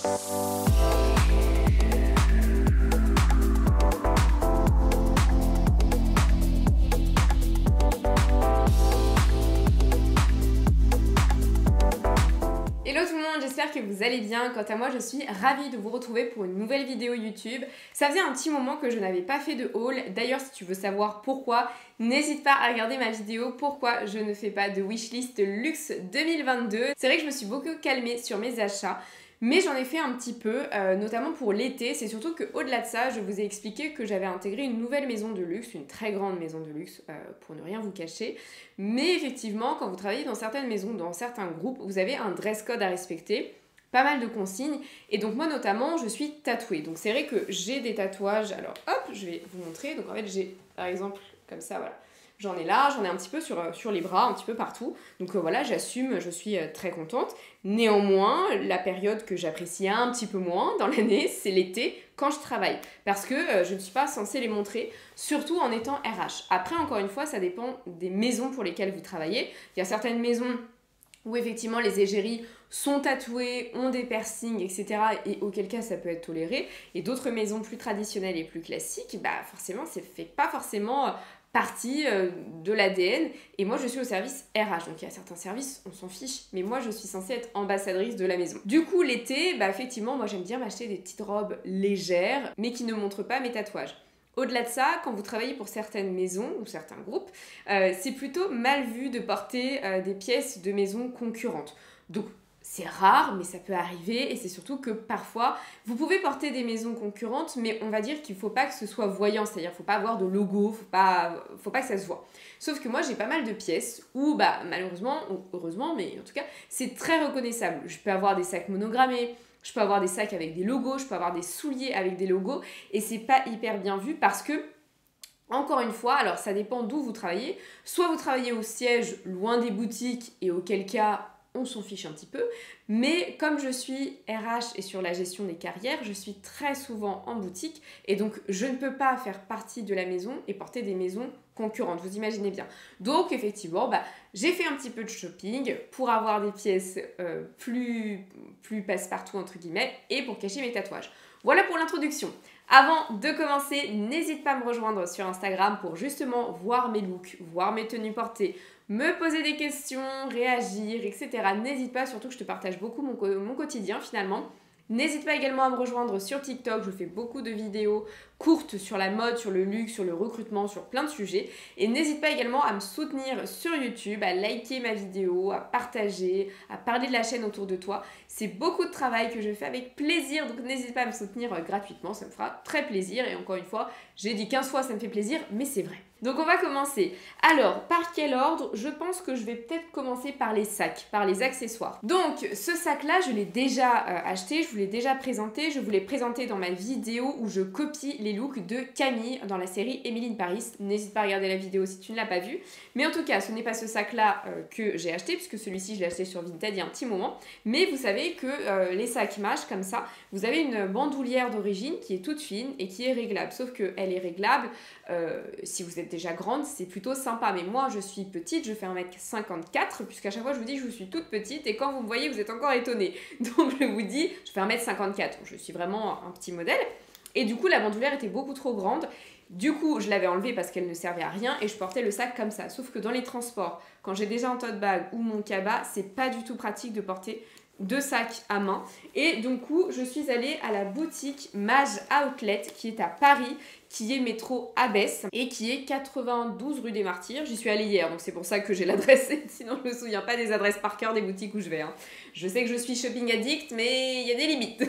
Hello tout le monde, j'espère que vous allez bien. Quant à moi, je suis ravie de vous retrouver pour une nouvelle vidéo YouTube. Ça faisait un petit moment que je n'avais pas fait de haul. D'ailleurs, si tu veux savoir pourquoi, n'hésite pas à regarder ma vidéo pourquoi je ne fais pas de wishlist luxe 2022. C'est vrai que je me suis beaucoup calmée sur mes achats. Mais j'en ai fait un petit peu, notamment pour l'été. C'est surtout qu'au-delà de ça, je vous ai expliqué que j'avais intégré une nouvelle maison de luxe, une très grande maison de luxe, pour ne rien vous cacher. Mais effectivement, quand vous travaillez dans certaines maisons, dans certains groupes, vous avez un dress code à respecter, pas mal de consignes. Et donc moi notamment, je suis tatouée. Donc c'est vrai que j'ai des tatouages. Alors hop, je vais vous montrer. Donc en fait, j'ai par exemple comme ça, voilà. J'en ai là, j'en ai un petit peu sur les bras, un petit peu partout. Donc voilà, j'assume, je suis très contente. Néanmoins, la période que j'apprécie un petit peu moins dans l'année, c'est l'été quand je travaille. Parce que je ne suis pas censée les montrer, surtout en étant RH. Après, encore une fois, ça dépend des maisons pour lesquelles vous travaillez. Il y a certaines maisons où effectivement les égéries sont tatouées, ont des piercings, etc. et auquel cas ça peut être toléré. Et d'autres maisons plus traditionnelles et plus classiques, bah forcément, ça fait pas forcément partie de l'ADN. Et moi, je suis au service RH. Donc, il y a certains services, on s'en fiche. Mais moi, je suis censée être ambassadrice de la maison. Du coup, l'été, bah effectivement, moi, j'aime bien m'acheter des petites robes légères, mais qui ne montrent pas mes tatouages. Au-delà de ça, quand vous travaillez pour certaines maisons ou certains groupes, c'est plutôt mal vu de porter des pièces de maisons concurrentes. Donc, c'est rare, mais ça peut arriver, et c'est surtout que parfois, vous pouvez porter des maisons concurrentes, mais on va dire qu'il ne faut pas que ce soit voyant, c'est-à-dire qu'il ne faut pas avoir de logo, faut pas que ça se voit. Sauf que moi, j'ai pas mal de pièces où, bah, malheureusement, ou heureusement, mais en tout cas, c'est très reconnaissable. Je peux avoir des sacs monogrammés, je peux avoir des sacs avec des logos, je peux avoir des souliers avec des logos, et c'est pas hyper bien vu parce que, encore une fois, alors ça dépend d'où vous travaillez, soit vous travaillez au siège, loin des boutiques, et auquel cas, on s'en fiche un petit peu, mais comme je suis RH et sur la gestion des carrières, je suis très souvent en boutique et donc je ne peux pas faire partie de la maison et porter des maisons concurrentes, vous imaginez bien. Donc effectivement, bah, j'ai fait un petit peu de shopping pour avoir des pièces plus passe-partout entre guillemets et pour cacher mes tatouages. Voilà pour l'introduction. Avant de commencer, n'hésite pas à me rejoindre sur Instagram pour justement voir mes looks, voir mes tenues portées, me poser des questions, réagir, etc. N'hésite pas, surtout que je te partage beaucoup mon quotidien finalement. N'hésite pas également à me rejoindre sur TikTok, je fais beaucoup de vidéos courtes sur la mode, sur le luxe, sur le recrutement, sur plein de sujets. Et n'hésite pas également à me soutenir sur YouTube, à liker ma vidéo, à partager, à parler de la chaîne autour de toi. C'est beaucoup de travail que je fais avec plaisir, donc n'hésite pas à me soutenir gratuitement, ça me fera très plaisir. Et encore une fois, j'ai dit 15 fois ça me fait plaisir, mais c'est vrai. Donc on va commencer. Alors, par quel ordre? Je pense que je vais peut-être commencer par les sacs, par les accessoires. Donc, ce sac-là, je l'ai déjà acheté, je vous l'ai déjà présenté. Je vous l'ai présenté dans ma vidéo où je copie les looks de Camille dans la série Emily in Paris. N'hésite pas à regarder la vidéo si tu ne l'as pas vue. Mais en tout cas, ce n'est pas ce sac-là que j'ai acheté, puisque celui-ci, je l'ai acheté sur Vinted il y a un petit moment. Mais vous savez que les sacs Maje, comme ça, vous avez une bandoulière d'origine qui est toute fine et qui est réglable. Sauf qu'elle est réglable, si vous êtes déjà grande, c'est plutôt sympa. Mais moi, je suis petite, je fais 1m54, puisqu'à chaque fois, je vous dis que je suis toute petite. Et quand vous me voyez, vous êtes encore étonnés. Donc, je vous dis, je fais 1m54. Je suis vraiment un petit modèle. Et du coup, la bandoulière était beaucoup trop grande. Du coup, je l'avais enlevée parce qu'elle ne servait à rien et je portais le sac comme ça. Sauf que dans les transports, quand j'ai déjà un tote bag ou mon cabas, c'est pas du tout pratique de porter deux sacs à main. Et du coup, je suis allée à la boutique Maje Outlet qui est à Paris, qui est métro Abbesse et qui est 92 rue des Martyrs. J'y suis allée hier, donc c'est pour ça que j'ai l'adresse, sinon je me souviens pas des adresses par cœur des boutiques où je vais. Hein. Je sais que je suis shopping addict, mais il y a des limites.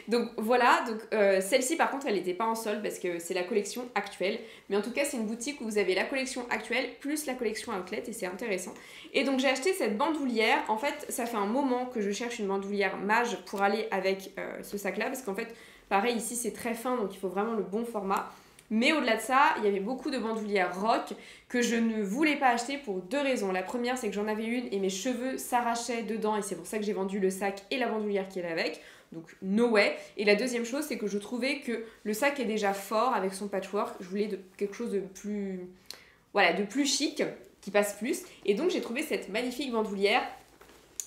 Donc voilà, donc celle-ci par contre elle n'était pas en solde parce que c'est la collection actuelle. Mais en tout cas c'est une boutique où vous avez la collection actuelle plus la collection Outlet et c'est intéressant. Et donc j'ai acheté cette bandoulière. En fait ça fait un moment que je cherche une bandoulière Maje pour aller avec ce sac-là parce qu'en fait pareil ici c'est très fin donc il faut vraiment le bon format. Mais au-delà de ça, il y avait beaucoup de bandoulières rock que je ne voulais pas acheter pour deux raisons. La première, c'est que j'en avais une et mes cheveux s'arrachaient dedans et c'est pour ça que j'ai vendu le sac et la bandoulière qui est avec. Donc no way. Et la deuxième chose, c'est que je trouvais que le sac est déjà fort avec son patchwork. Je voulais quelque chose de plus, voilà, de plus chic, qui passe plus. Et donc j'ai trouvé cette magnifique bandoulière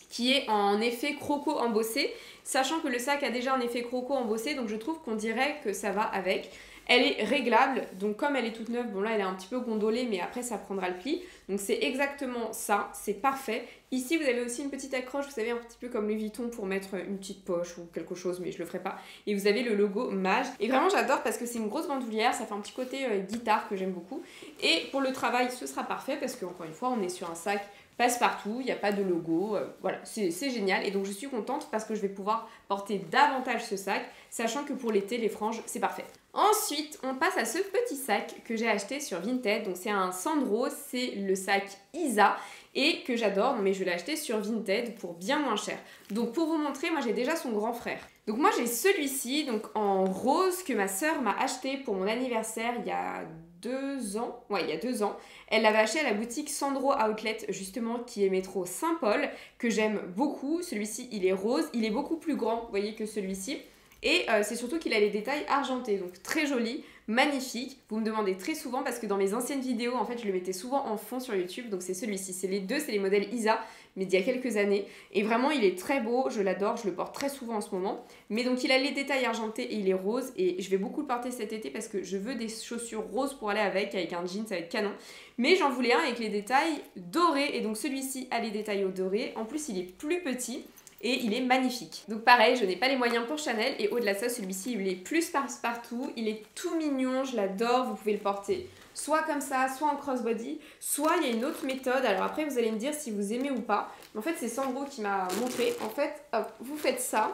qui est en effet croco embossé, sachant que le sac a déjà un effet croco embossé, donc je trouve qu'on dirait que ça va avec. Elle est réglable, donc comme elle est toute neuve, bon là elle est un petit peu gondolée, mais après ça prendra le pli. Donc c'est exactement ça, c'est parfait. Ici vous avez aussi une petite accroche, vous savez, un petit peu comme Louis Vuitton pour mettre une petite poche ou quelque chose, mais je le ferai pas. Et vous avez le logo Mage. Et vraiment j'adore parce que c'est une grosse bandoulière, ça fait un petit côté guitare que j'aime beaucoup. Et pour le travail ce sera parfait parce qu'encore une fois on est sur un sac passe-partout, il n'y a pas de logo, voilà, c'est génial. Et donc je suis contente parce que je vais pouvoir porter davantage ce sac, sachant que pour l'été, les franges, c'est parfait. Ensuite, on passe à ce petit sac que j'ai acheté sur Vinted. Donc c'est un Sandro, c'est le sac Isa et que j'adore, mais je l'ai acheté sur Vinted pour bien moins cher. Donc pour vous montrer, moi j'ai déjà son grand frère. Donc moi j'ai celui-ci, donc en rose, que ma sœur m'a acheté pour mon anniversaire il y a 2 ans. Ouais, il y a 2 ans. Elle l'avait acheté à la boutique Sandro Outlet, justement, qui est métro Saint-Paul, que j'aime beaucoup. Celui-ci, il est rose, il est beaucoup plus grand, vous voyez, que celui-ci. Et c'est surtout qu'il a les détails argentés, donc très joli, magnifique. Vous me demandez très souvent parce que dans mes anciennes vidéos, en fait, je le mettais souvent en fond sur YouTube. Donc c'est celui-ci, c'est les deux, c'est les modèles Isa, mais d'il y a quelques années. Et vraiment, il est très beau, je l'adore, je le porte très souvent en ce moment. Mais donc il a les détails argentés et il est rose. Et je vais beaucoup le porter cet été parce que je veux des chaussures roses pour aller avec un jean, ça va être canon. Mais j'en voulais un avec les détails dorés. Et donc celui-ci a les détails au doré. En plus, il est plus petit. Et il est magnifique. Donc pareil, je n'ai pas les moyens pour Chanel. Et au-delà de ça, celui-ci, il est plus passe-partout. Il est tout mignon, je l'adore. Vous pouvez le porter soit comme ça, soit en crossbody. Soit il y a une autre méthode. Alors après, vous allez me dire si vous aimez ou pas. En fait, c'est Sandro qui m'a montré. En fait, hop, vous faites ça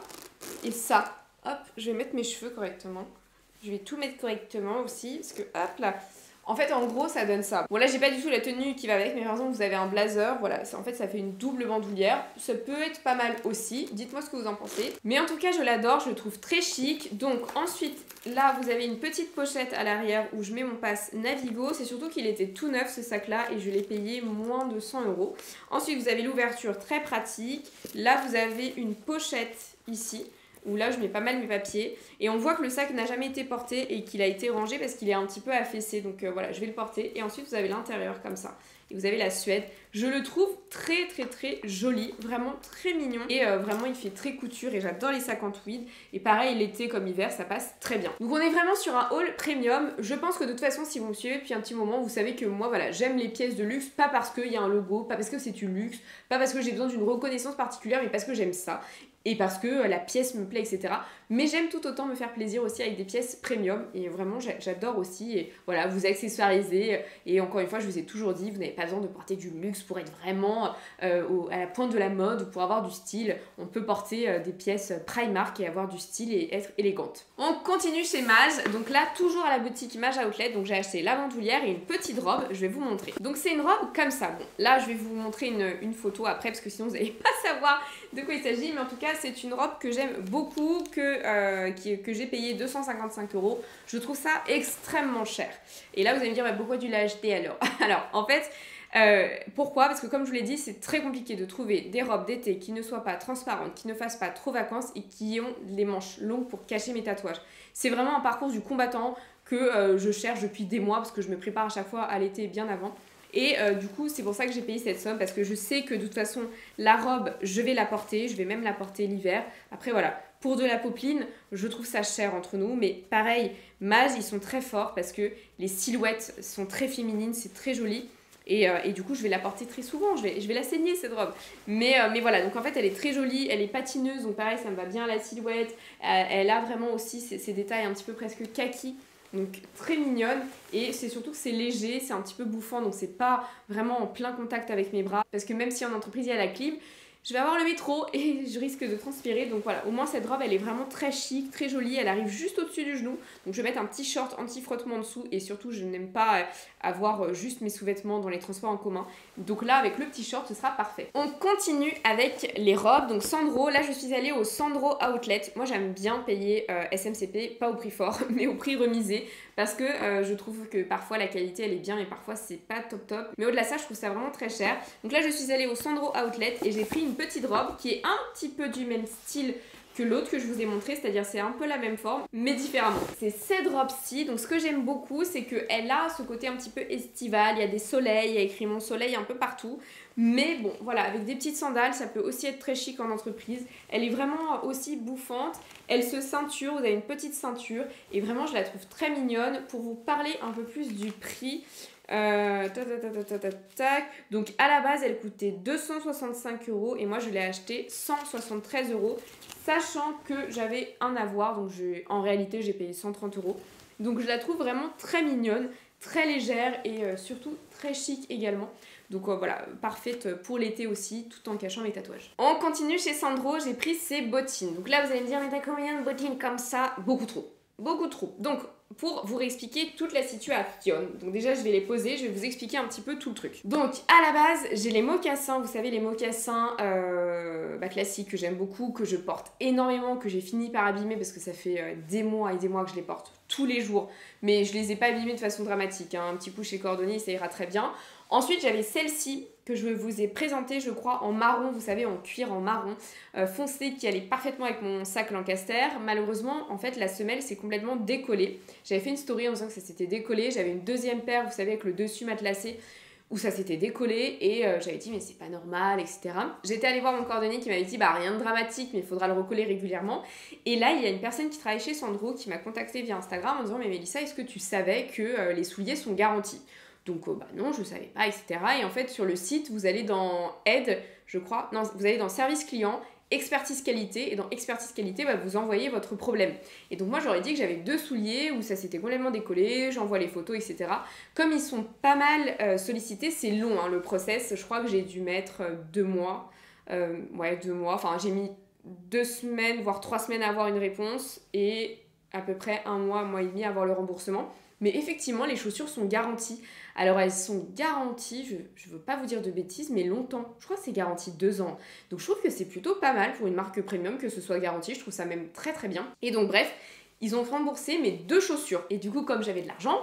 et ça. Hop, je vais mettre mes cheveux correctement. Je vais tout mettre correctement aussi. Parce que hop là... En fait, en gros, ça donne ça. Bon, là, j'ai pas du tout la tenue qui va avec, mais par exemple, vous avez un blazer, voilà, en fait, ça fait une double bandoulière. Ça peut être pas mal aussi, dites-moi ce que vous en pensez. Mais en tout cas, je l'adore, je le trouve très chic. Donc, ensuite, là, vous avez une petite pochette à l'arrière où je mets mon pass Navigo. C'est surtout qu'il était tout neuf, ce sac-là, et je l'ai payé moins de 100 €. Ensuite, vous avez l'ouverture très pratique. Là, vous avez une pochette ici, où là je mets pas mal mes papiers et on voit que le sac n'a jamais été porté et qu'il a été rangé parce qu'il est un petit peu affaissé, donc voilà, je vais le porter. Et ensuite vous avez l'intérieur comme ça et vous avez la suède. Je le trouve très très très joli, vraiment très mignon et vraiment il fait très couture et j'adore les sacs en tweed. Et pareil, l'été comme hiver, ça passe très bien. Donc on est vraiment sur un haul premium. Je pense que de toute façon, si vous me suivez depuis un petit moment, vous savez que moi voilà, j'aime les pièces de luxe, pas parce qu'il y a un logo, pas parce que c'est du luxe, pas parce que j'ai besoin d'une reconnaissance particulière, mais parce que j'aime ça et parce que la pièce me plaît, etc. Mais j'aime tout autant me faire plaisir aussi avec des pièces premium et vraiment j'adore aussi. Et voilà, vous accessoiriser. Et encore une fois, je vous ai toujours dit, vous n'avez pas besoin de porter du luxe pour être vraiment à la pointe de la mode ou pour avoir du style. On peut porter des pièces Primark et avoir du style et être élégante. On continue chez Mage. Donc là, toujours à la boutique Mage Outlet. Donc j'ai acheté la bandoulière et une petite robe. Je vais vous montrer. Donc c'est une robe comme ça. Bon, là, je vais vous montrer une photo après parce que sinon vous n'allez pas savoir de quoi il s'agit. Mais en tout cas, c'est une robe que j'aime beaucoup, que j'ai payé 255 €. Je trouve ça extrêmement cher. Et là, vous allez me dire, bah, pourquoi tu l'as acheté alors? Alors, en fait, pourquoi? Parce que comme je vous l'ai dit, c'est très compliqué de trouver des robes d'été qui ne soient pas transparentes, qui ne fassent pas trop vacances et qui ont les manches longues pour cacher mes tatouages. C'est vraiment un parcours du combattant que je cherche depuis des mois parce que je me prépare à chaque fois à l'été bien avant. Et du coup, c'est pour ça que j'ai payé cette somme parce que je sais que de toute façon, la robe, je vais la porter. Je vais même la porter l'hiver. Après, voilà. Pour de la popeline, je trouve ça cher entre nous. Mais pareil, Mage, ils sont très forts parce que les silhouettes sont très féminines. C'est très joli. Et du coup, je vais la porter très souvent. Je vais la saigner, cette robe. Mais voilà. Donc, en fait, elle est très jolie. Elle est patineuse. Donc, pareil, ça me va bien à la silhouette. Elle a vraiment aussi ces détails un petit peu presque kaki. Donc très mignonne et c'est surtout que c'est léger, c'est un petit peu bouffant donc c'est pas vraiment en plein contact avec mes bras parce que même si en entreprise il y a la clim, je vais avoir le métro et je risque de transpirer. Donc voilà, au moins cette robe elle est vraiment très chic, très jolie, elle arrive juste au-dessus du genou. Donc je vais mettre un petit short anti-frottement en dessous et surtout je n'aime pas avoir juste mes sous-vêtements dans les transports en commun. Donc là avec le petit short ce sera parfait. On continue avec les robes. Donc Sandro, là je suis allée au Sandro Outlet. Moi j'aime bien payer SMCP, pas au prix fort mais au prix remisé parce que je trouve que parfois la qualité elle est bien et parfois c'est pas top. Mais au-delà de ça je trouve ça vraiment très cher. Donc là je suis allée au Sandro Outlet et j'ai pris une petite robe qui est un petit peu du même style que l'autre que je vous ai montré, c'est-à-dire c'est un peu la même forme mais différemment. C'est cette robe-ci, donc ce que j'aime beaucoup c'est qu'elle a ce côté un petit peu estival, il y a des soleils, il y a écrit mon soleil un peu partout. Mais bon, voilà, avec des petites sandales, ça peut aussi être très chic en entreprise. Elle est vraiment aussi bouffante. Elle se ceinture, vous avez une petite ceinture. Et vraiment, je la trouve très mignonne. Pour vous parler un peu plus du prix... Donc à la base elle coûtait 265 € et moi je l'ai acheté 173 €, sachant que j'avais un avoir, donc en réalité j'ai payé 130 €. Donc je la trouve vraiment très mignonne, très légère et surtout très chic également. Donc voilà, parfaite pour l'été aussi, tout en cachant mes tatouages. On continue chez Sandro, j'ai pris ses bottines. Donc là vous allez me dire, mais t'as combien de bottines comme ça? Beaucoup trop. Beaucoup trop. Donc, pour vous réexpliquer toute la situation, donc déjà je vais les poser, je vais vous expliquer un petit peu tout le truc. Donc, à la base, j'ai les mocassins, vous savez les mocassins classiques que j'aime beaucoup, que je porte énormément, que j'ai fini par abîmer parce que ça fait des mois et des mois que je les porte tous les jours. Mais je les ai pas abîmés de façon dramatique, hein. Un petit coup chez Cordonnier, ça ira très bien. Ensuite, j'avais celle-ci que je vous ai présentée, je crois, en marron, vous savez, en cuir en marron foncé qui allait parfaitement avec mon sac Lancaster. Malheureusement, en fait, la semelle s'est complètement décollée. J'avais fait une story en disant que ça s'était décollé. J'avais une deuxième paire, vous savez, avec le dessus matelassé où ça s'était décollé et j'avais dit mais c'est pas normal, etc. J'étais allée voir mon cordonnier qui m'avait dit bah rien de dramatique mais il faudra le recoller régulièrement. Et là, il y a une personne qui travaille chez Sandro qui m'a contactée via Instagram en disant mais Mélissa, est-ce que tu savais que les souliers sont garantis? Donc bah non, je savais pas, etc. Et en fait, sur le site, vous allez dans aide, je crois, non, vous allez dans service client, expertise qualité, et dans expertise qualité, bah, vous envoyez votre problème. Et donc moi, j'aurais dit que j'avais 2 souliers où ça s'était complètement décollé, j'envoie les photos, etc. Comme ils sont pas mal sollicités, c'est long, hein, le process. Je crois que j'ai dû mettre 2 mois. 2 mois. Enfin, j'ai mis 2 semaines, voire 3 semaines à avoir une réponse et à peu près 1 mois, 1 mois et demi à avoir le remboursement. Mais effectivement, les chaussures sont garanties. Alors, elles sont garanties, je ne veux pas vous dire de bêtises, mais longtemps. Je crois que c'est garanti 2 ans. Donc, je trouve que c'est plutôt pas mal pour une marque premium que ce soit garanti. Je trouve ça même très très bien. Et donc, bref, ils ont remboursé mes 2 chaussures. Et du coup, comme j'avais de l'argent,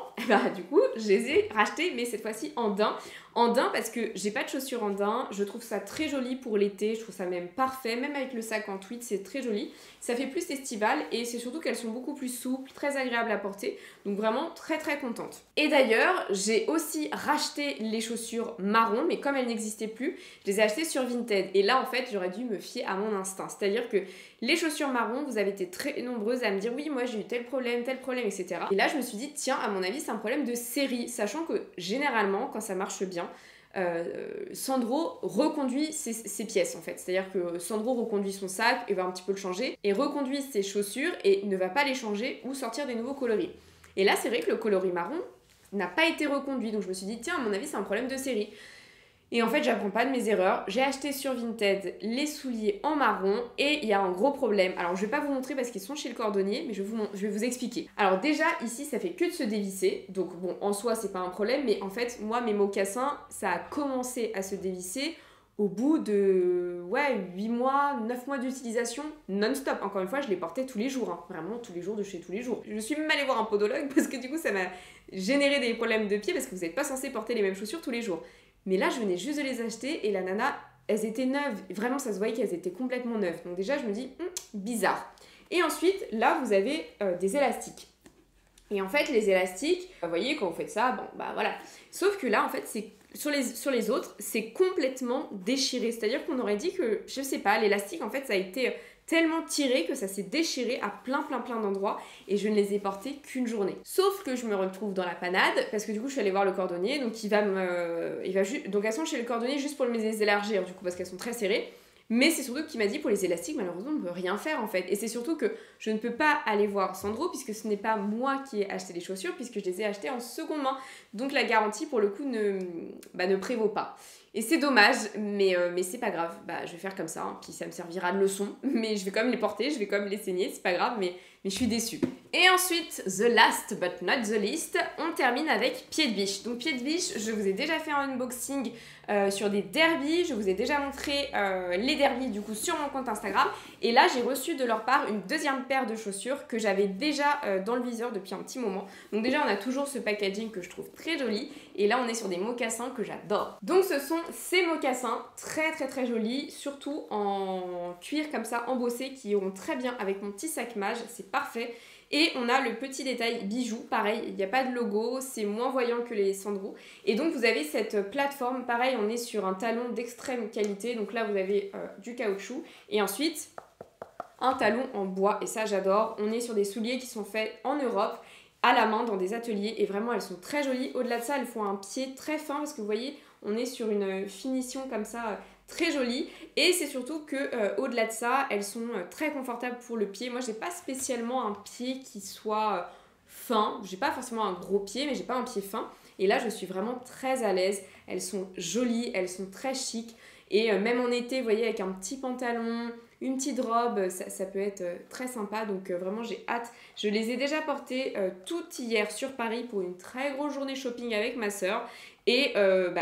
du coup, je les ai rachetées, mais cette fois-ci en daim. En daim parce que j'ai pas de chaussures en daim. Je trouve ça très joli pour l'été. Je trouve ça même parfait. Même avec le sac en tweed, c'est très joli. Ça fait plus estival et c'est surtout qu'elles sont beaucoup plus souples, très agréables à porter. Donc vraiment très très contente. Et d'ailleurs, j'ai aussi racheté les chaussures marron, mais comme elles n'existaient plus, je les ai achetées sur Vinted. Et là, en fait, j'aurais dû me fier à mon instinct. C'est-à-dire que les chaussures marron, vous avez été très nombreuses à me dire oui, moi j'ai eu tel problème, etc. Et là, je me suis dit, tiens, à mon avis, c'est un problème de série. Sachant que généralement, quand ça marche bien, Sandro reconduit ses pièces en fait, c'est-à-dire que Sandro reconduit son sac et va un petit peu le changer et reconduit ses chaussures et ne va pas les changer ou sortir des nouveaux coloris. Et là c'est vrai que le coloris marron n'a pas été reconduit, donc je me suis dit tiens, à mon avis c'est un problème de série. Et en fait, j'apprends pas de mes erreurs. J'ai acheté sur Vinted les souliers en marron et il y a un gros problème. Alors, je vais pas vous montrer parce qu'ils sont chez le cordonnier, mais je vais vous expliquer. Alors déjà, ici, ça fait que de se dévisser. Donc bon, en soi, c'est pas un problème, mais en fait, moi, mes mocassins, ça a commencé à se dévisser au bout de 8 mois, 9 mois d'utilisation non-stop. Encore une fois, je les portais tous les jours, hein. Vraiment tous les jours de chez tous les jours. Je suis même allée voir un podologue parce que du coup, ça m'a généré des problèmes de pied parce que vous n'êtes pas censé porter les mêmes chaussures tous les jours. Mais là, je venais juste de les acheter et la nana, elles étaient neuves. Vraiment, ça se voyait qu'elles étaient complètement neuves. Donc déjà, je me dis, bizarre. Et ensuite, là, vous avez des élastiques. Et en fait, les élastiques, vous voyez, quand vous faites ça, bon, bah voilà. Sauf que là, en fait, c'est sur les autres, c'est complètement déchiré. C'est-à-dire qu'on aurait dit que, je sais pas, l'élastique, en fait, ça a été tellement tiré que ça s'est déchiré à plein d'endroits et je ne les ai portés qu'une journée. Sauf que je me retrouve dans la panade parce que du coup je suis allée voir le cordonnier, donc donc elles sont chez le cordonnier juste pour les élargir du coup parce qu'elles sont très serrées. Mais c'est surtout qu'il m'a dit pour les élastiques, malheureusement, on ne peut rien faire en fait. Et c'est surtout que je ne peux pas aller voir Sandro puisque ce n'est pas moi qui ai acheté les chaussures puisque je les ai achetées en seconde main. Donc la garantie pour le coup ne prévaut pas. Et c'est dommage, mais c'est pas grave. Bah, je vais faire comme ça, hein, puis ça me servira de leçon. Mais je vais quand même les porter, je vais quand même les saigner, c'est pas grave, mais je suis déçue. Et ensuite, the last but not the least, on termine avec Pied de Biche. Donc Pied de Biche, je vous ai déjà fait un unboxing sur des derbies, je vous ai déjà montré les derbies du coup sur mon compte Instagram. Et là, j'ai reçu de leur part une deuxième paire de chaussures que j'avais déjà dans le viseur depuis un petit moment. Donc déjà, on a toujours ce packaging que je trouve très joli. Et là, on est sur des mocassins que j'adore. Donc ce sont ces mocassins très jolis, surtout en cuir comme ça embossé, qui iront très bien avec mon petit sac mage, c'est parfait. Et on a le petit détail bijoux, pareil, il n'y a pas de logo, c'est moins voyant que les Sandro. Et donc vous avez cette plateforme, pareil, on est sur un talon d'extrême qualité, donc là vous avez du caoutchouc. Et ensuite, un talon en bois, et ça j'adore. On est sur des souliers qui sont faits en Europe, à la main, dans des ateliers, et vraiment elles sont très jolies. Au-delà de ça, elles font un pied très fin, parce que vous voyez, on est sur une finition comme ça, très jolie. Et c'est surtout que au-delà de ça, elles sont très confortables pour le pied. Moi, j'ai pas spécialement un pied qui soit fin. J'ai pas forcément un gros pied, mais j'ai pas un pied fin. Et là, je suis vraiment très à l'aise. Elles sont jolies, elles sont très chic. Et même en été, vous voyez, avec un petit pantalon, une petite robe, ça peut être très sympa. Donc vraiment, j'ai hâte. Je les ai déjà portées toutes hier sur Paris pour une très grosse journée shopping avec ma soeur. Et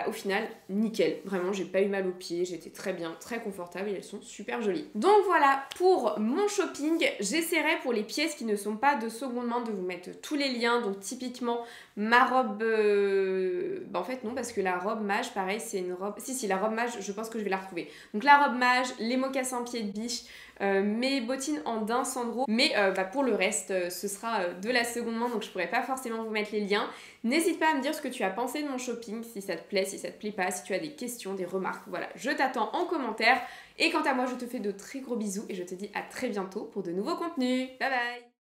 au final, nickel. Vraiment, j'ai pas eu mal aux pieds. J'étais très bien, très confortable et elles sont super jolies. Donc voilà pour mon shopping. J'essaierai pour les pièces qui ne sont pas de seconde main de vous mettre tous les liens. Donc typiquement, ma robe... en fait non, parce que la robe mage, pareil, c'est une robe... Si, la robe mage, je pense que je vais la retrouver. Donc la robe mage, les mocassins pieds de biche, mes bottines en daim Sandro. Mais pour le reste, ce sera de la seconde main, donc je pourrais pas forcément vous mettre les liens. N'hésite pas à me dire ce que tu as pensé de mon shopping, si ça te plaît, si ça te plaît pas, si tu as des questions, des remarques. Voilà, je t'attends en commentaire. Et quant à moi, je te fais de très gros bisous et je te dis à très bientôt pour de nouveaux contenus. Bye bye!